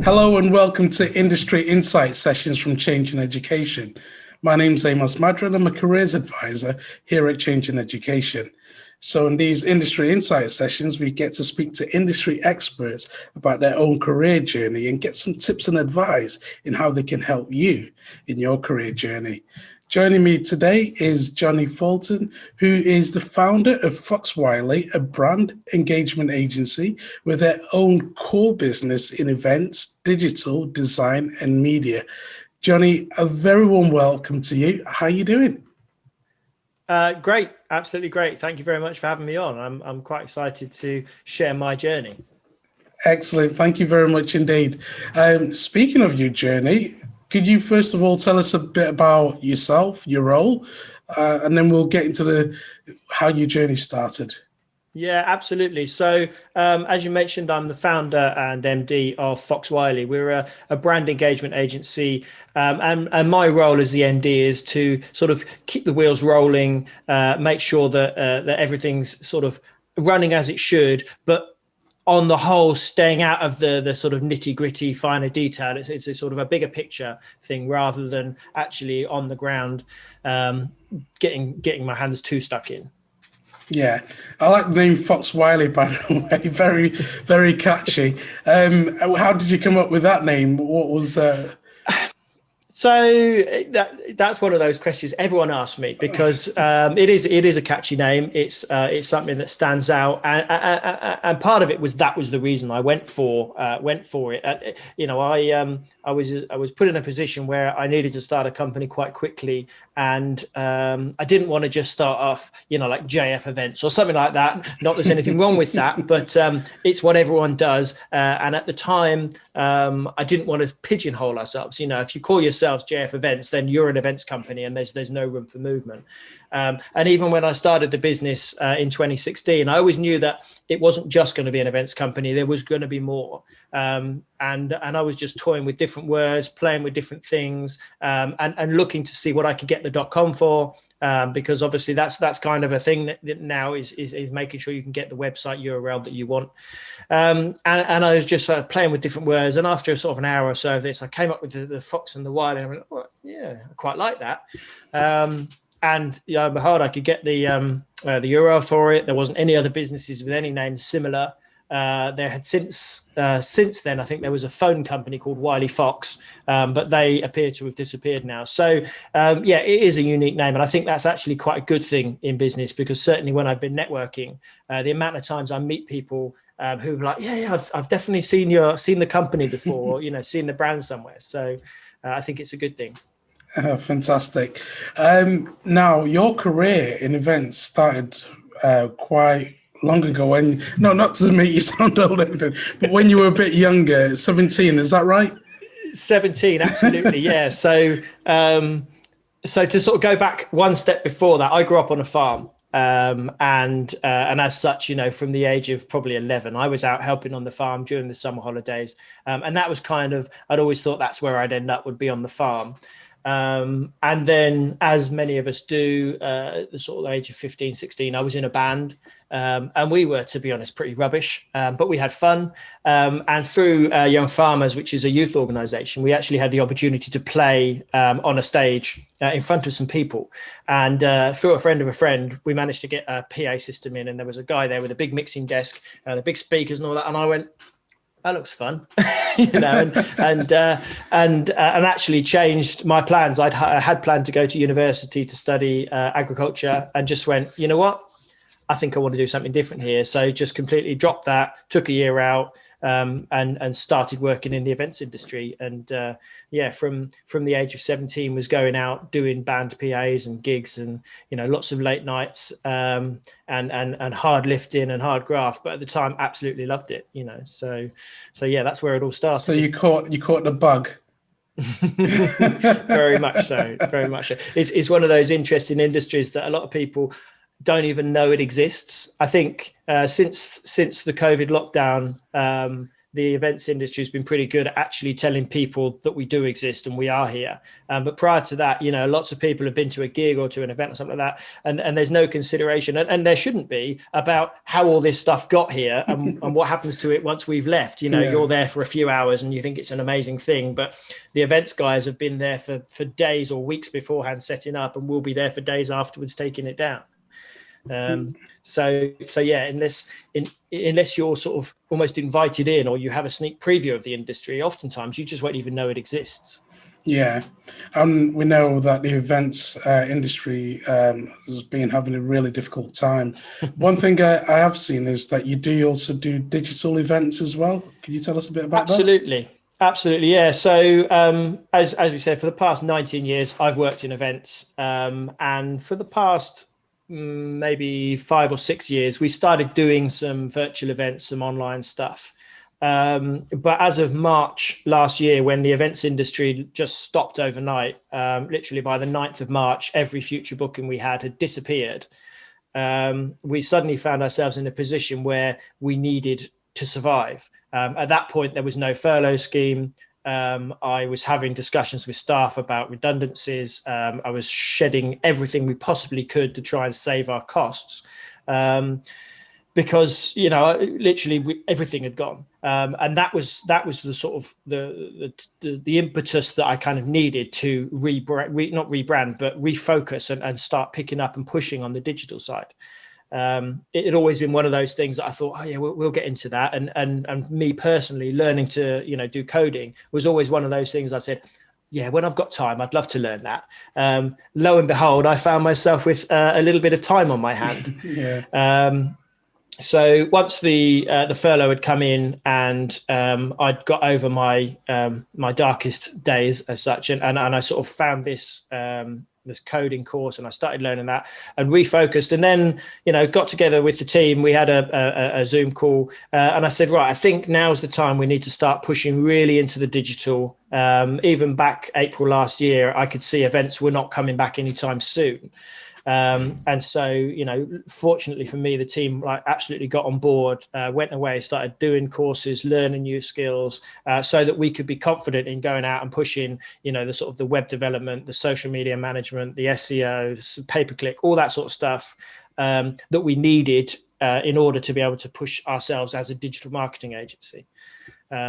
Hello and welcome to Industry Insight Sessions from Change in Education. My name is Amos Madron. I'm a careers advisor here at Change in Education. So in these Industry Insight Sessions, we get to speak to industry experts about their own career journey and get some tips and advice in how they can help you in your career journey. Joining me today is Jonny Fulton, who is the founder of FoxWylie, a brand engagement agency with their own core business in events, digital, design, and media. Jonny, a very warm welcome to you. How are you doing? Great, absolutely great. Thank you very much for having me on. I'm quite excited to share my journey. Excellent. Thank you very much indeed. Speaking of your journey, could you first of all tell us a bit about yourself, your role, and then we'll get into how your journey started? Yeah, absolutely. So as you mentioned, I'm the founder and MD of FoxWylie. We're a brand engagement agency, and my role as the MD is to sort of keep the wheels rolling, make sure that everything's sort of running as it should, but on the whole, staying out of the sort of nitty gritty, finer detail. It's a sort of a bigger picture thing rather than actually on the ground getting my hands too stuck in. Yeah, I like the name FoxWylie, by the way. Very, very catchy. How did you come up with that name? What was... So that's one of those questions everyone asks me because it is a catchy name. It's something that stands out, and part of it was that was the reason I went for it. I was put in a position where I needed to start a company quite quickly, and I didn't want to just start off like JF Events or something like that. Not there's anything wrong with that, but it's what everyone does. And at the time, I didn't want to pigeonhole ourselves. If you call yourself JF Events, then you're an events company and there's no room for movement. And even when I started the business in 2016, I always knew that it wasn't just going to be an events company. There was going to be more. And I was just toying with different words, playing with different things, and looking to see what I could get the .com for, because obviously that's kind of a thing that now is making sure you can get the website URL that you want. And I was just playing with different words. And after sort of an hour or so of this, I came up with the Fox and the Wylie. And I went, oh, yeah, I quite like that. And behold, I could get the URL for it. There wasn't any other businesses with any names similar. There had since then, I think there was a phone company called Wylie Fox, but they appear to have disappeared now. So yeah, it is a unique name, and I think that's actually quite a good thing in business, because certainly when I've been networking, the amount of times I meet people who are like, yeah, I've definitely seen the company before, or seen the brand somewhere. So I think it's a good thing. Fantastic. Now, your career in events started quite long ago. And no, not to make you sound old, but when you were a bit younger, 17, is that right? 17, absolutely, yeah. So to sort of go back one step before that, I grew up on a farm. And as such, from the age of probably 11, I was out helping on the farm during the summer holidays. And that was I'd always thought that's where I'd end up, would be on the farm. And then, as many of us do, at the sort of age of 15, 16, I was in a band, and we were, to be honest, pretty rubbish, but we had fun. And through Young Farmers, which is a youth organisation, we actually had the opportunity to play on a stage in front of some people. And through a friend of a friend, we managed to get a PA system in, and there was a guy there with a big mixing desk and the big speakers and all that. And I went, that looks fun, and actually changed my plans. I had planned to go to university to study agriculture, and just went, you know what? I think I want to do something different here. So just completely dropped that, took a year out, and started working in the events industry. And from the age of 17, was going out doing band PAs and gigs, and lots of late nights, and hard lifting and hard graft. But at the time, absolutely loved it. So yeah, that's where it all started. So you caught the bug. Very much so. Very much so. It's one of those interesting industries that a lot of people don't even know it exists. I think since the COVID lockdown, the events industry has been pretty good at actually telling people that we do exist and we are here. But prior to that, lots of people have been to a gig or to an event or something like that, and there's no consideration, and there shouldn't be, about how all this stuff got here and what happens to it once we've left. You're there for a few hours and you think it's an amazing thing, but the events guys have been there for days or weeks beforehand setting up, and will be there for days afterwards taking it down. So yeah, unless you're sort of almost invited in, or you have a sneak preview of the industry, oftentimes you just won't even know it exists. Yeah, and we know that the events industry has been having a really difficult time. One thing I have seen is that you do also do digital events as well. Can you tell us a bit about that? Absolutely, yeah. So as we said, for the past 19 years, I've worked in events, and for the past maybe 5 or 6 years, we started doing some virtual events, some online stuff. But as of March last year, when the events industry just stopped overnight, literally by the 9th of March, every future booking we had disappeared. We suddenly found ourselves in a position where we needed to survive. At that point, there was no furlough scheme. I was having discussions with staff about redundancies. I was shedding everything we possibly could to try and save our costs. Because literally everything had gone, and that was the sort of the impetus that I kind of needed to not rebrand, but refocus and start picking up and pushing on the digital side. It had always been one of those things that I thought, oh yeah, we'll get into that, and me personally learning to do coding was always one of those things I said, yeah, when I've got time, I'd love to learn that. Lo and behold, I found myself with a little bit of time on my hand. Yeah. So once the furlough had come in, and I'd got over my my darkest days as such, and I sort of found this coding course, and I started learning that and refocused, and then got together with the team. We had a Zoom call, and I said, right, I think now's the time we need to start pushing really into the digital. Even back April last year, I could see events were not coming back anytime soon. And so, fortunately for me, the team absolutely got on board, went away, started doing courses, learning new skills, so that we could be confident in going out and pushing, the sort of the web development, the social media management, the SEO, pay-per-click, all that sort of stuff that we needed in order to be able to push ourselves as a digital marketing agency.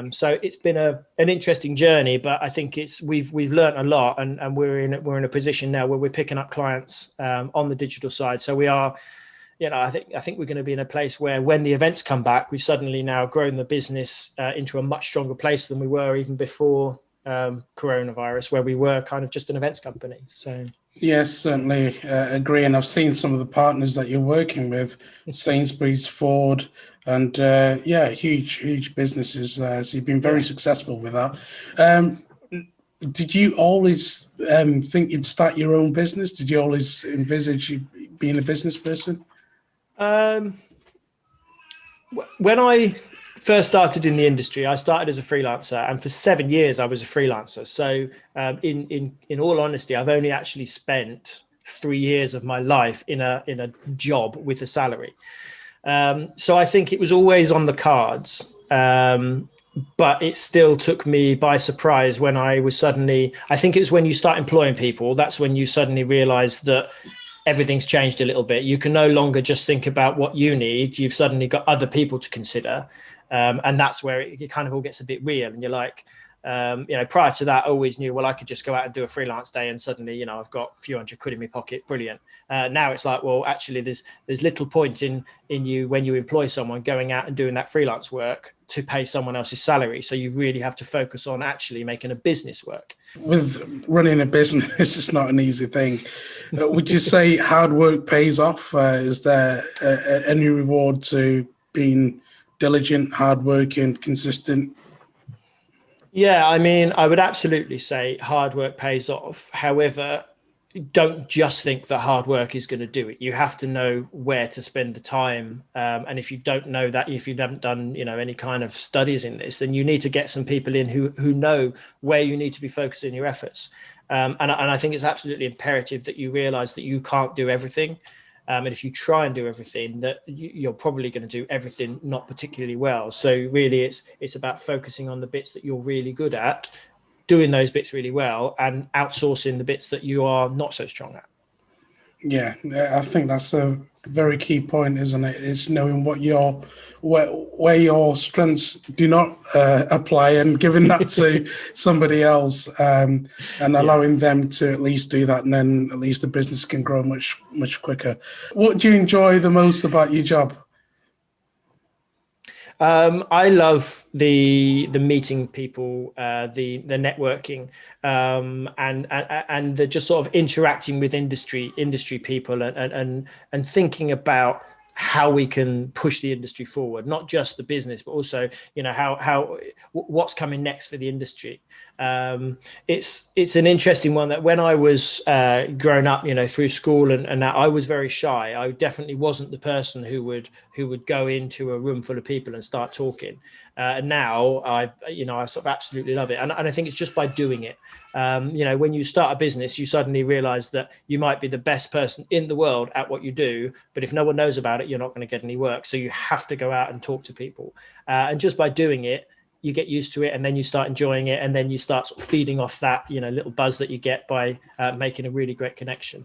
So it's been an interesting journey, but I think we've learned a lot, and we're in a position now where we're picking up clients on the digital side. So we are, I think we're going to be in a place where when the events come back, we've suddenly now grown the business into a much stronger place than we were even before coronavirus, where we were kind of just an events company. So yes, certainly agree. And I've seen some of the partners that you're working with, Sainsbury's, Ford, and huge businesses. So you've been very successful with that. Did you always think you'd start your own business? Did you always envisage you being a business person? When I first started in the industry, I started as a freelancer, and for 7 years I was a freelancer. So in all honesty, I've only actually spent 3 years of my life in a job with a salary. So I think it was always on the cards, but it still took me by surprise when I think it was when you start employing people, that's when you suddenly realize that everything's changed a little bit. You can no longer just think about what you need. You've suddenly got other people to consider. And that's where it kind of all gets a bit real. And you're like, prior to that, I always knew, well, I could just go out and do a freelance day and suddenly, I've got a few hundred quid in my pocket. Brilliant. Now it's like, well, actually there's little point in you when you employ someone going out and doing that freelance work to pay someone else's salary. So you really have to focus on actually making a business work. With running a business, it's not an easy thing. Would you say hard work pays off? Is there any reward to being diligent, hardworking, consistent? Yeah, I mean, I would absolutely say hard work pays off. However, don't just think that hard work is going to do it. You have to know where to spend the time. And if you don't know that, if you haven't done, any kind of studies in this, then you need to get some people in who know where you need to be focusing your efforts. And I think it's absolutely imperative that you realize that you can't do everything. And if you try and do everything, that you're probably going to do everything not particularly well. So really it's about focusing on the bits that you're really good at, doing those bits really well, and outsourcing the bits that you are not so strong at. Yeah, I think that's a very key point, isn't it? It's knowing what where your strengths do not apply, and giving that to somebody else, and allowing them to at least do that, and then at least the business can grow much quicker. What do you enjoy the most about your job? I love the meeting people, the networking, and the just sort of interacting with industry people, and thinking about how we can push the industry forward, not just the business, but also, how what's coming next for the industry. It's an interesting one that when I was growing up, through school and that, I was very shy. I definitely wasn't the person who would go into a room full of people and start talking. And now I sort of absolutely love it. And I think it's just by doing it. When you start a business, you suddenly realize that you might be the best person in the world at what you do, but if no one knows about it, you're not going to get any work. So you have to go out and talk to people. And just by doing it, you get used to it, and then you start enjoying it, and then you start sort of feeding off that, little buzz that you get by making a really great connection.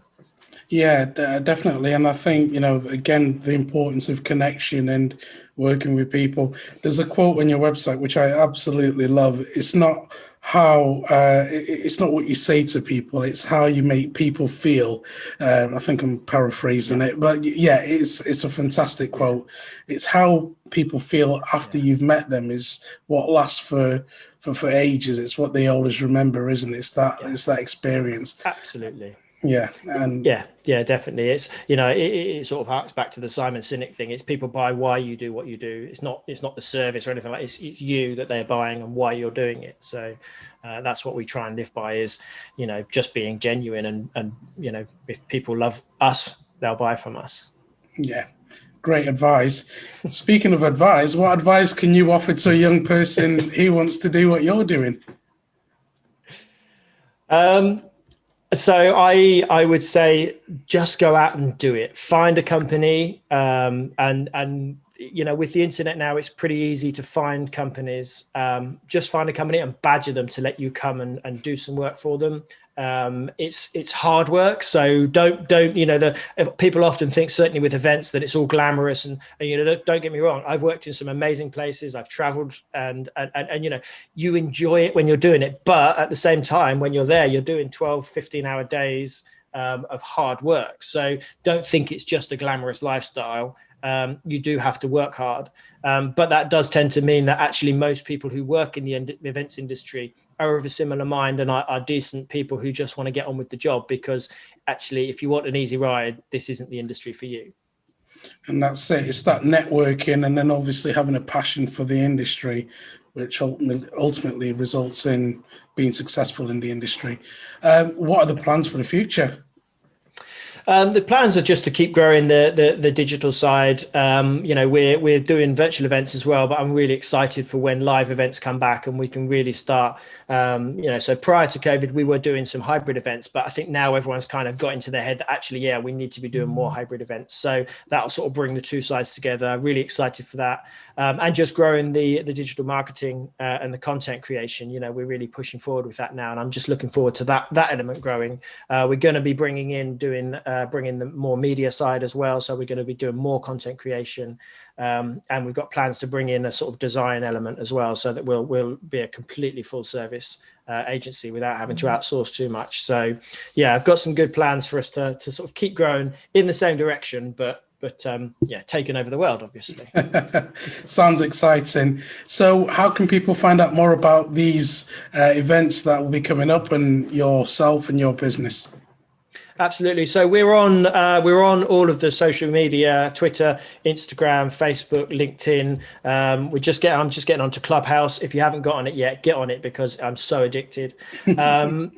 Yeah, definitely. And I think, again, the importance of connection and working with people. There's a quote on your website, which I absolutely love. It's not it's not what you say to people, it's how you make people feel. I think I'm paraphrasing it, but yeah, it's a fantastic quote. It's how people feel after you've met them is what lasts for ages. It's what they always remember, isn't it? It's that experience. Absolutely. Yeah. And yeah, definitely. It's, it sort of harks back to the Simon Sinek thing. It's people buy why you do what you do. It's not the service or anything like that. It's you that they're buying and why you're doing it. So that's what we try and live by is, just being genuine and, if people love us, they'll buy from us. Yeah. Great advice. Speaking of advice, what advice can you offer to a young person who wants to do what you're doing? So I would say just go out and do it. Find a company, and with the internet now, it's pretty easy to find companies. Just find a company and badger them to let you come and do some work for them. It's hard work, so don't people often think, certainly with events, that it's all glamorous and don't get me wrong, I've worked in some amazing places, I've traveled and you enjoy it when you're doing it, but at the same time when you're there, you're doing 12-15 hour days of hard work. So don't think it's just a glamorous lifestyle. You do have to work hard, but that does tend to mean that actually most people who work in the events industry are of a similar mind and are decent people who just want to get on with the job, because actually if you want an easy ride, this isn't the industry for you. And that's it. It's that networking, and then obviously having a passion for the industry, which ultimately results in being successful in the industry. What are the plans for the future? The plans are just to keep growing the digital side. We're doing virtual events as well, but I'm really excited for when live events come back and we can really start. So prior to COVID, we were doing some hybrid events, but I think now everyone's kind of got into their head that actually, we need to be doing more hybrid events. So that'll sort of bring the two sides together. I'm really excited for that, and just growing the digital marketing and the content creation. We're really pushing forward with that now, and I'm just looking forward to that element growing. We're going to be bringing the more media side as well. So we're going to be doing more content creation, and we've got plans to bring in a sort of design element as well, so that we'll be a completely full service agency without having to outsource too much. So yeah, I've got some good plans for us to sort of keep growing in the same direction, but taking over the world, obviously. Sounds exciting. So how can people find out more about these events that will be coming up and yourself and your business? Absolutely. So we're on all of the social media: Twitter, Instagram, Facebook, LinkedIn. I'm just getting onto Clubhouse. If you haven't got on it yet, get on it, because I'm so addicted. Our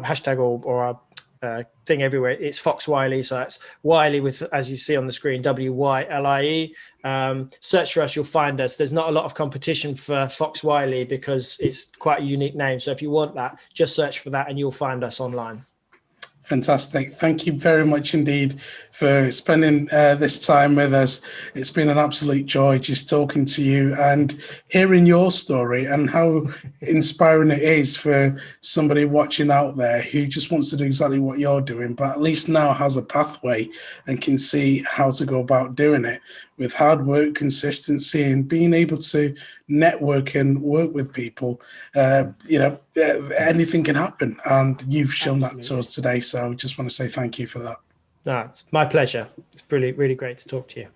hashtag or our thing everywhere, it's FoxWylie. So that's Wylie with, as you see on the screen, WYLIE. Search for us, you'll find us. There's not a lot of competition for FoxWylie because it's quite a unique name. So if you want that, just search for that and you'll find us online. Fantastic. Thank you very much indeed for spending this time with us. It's been an absolute joy just talking to you and hearing your story and how inspiring it is for somebody watching out there who just wants to do exactly what you're doing, but at least now has a pathway and can see how to go about doing it with hard work, consistency, and being able to network and work with people. Anything can happen, and you've shown that to us today. So I just want to say thank you for that. No, it's my pleasure. It's really, really great to talk to you.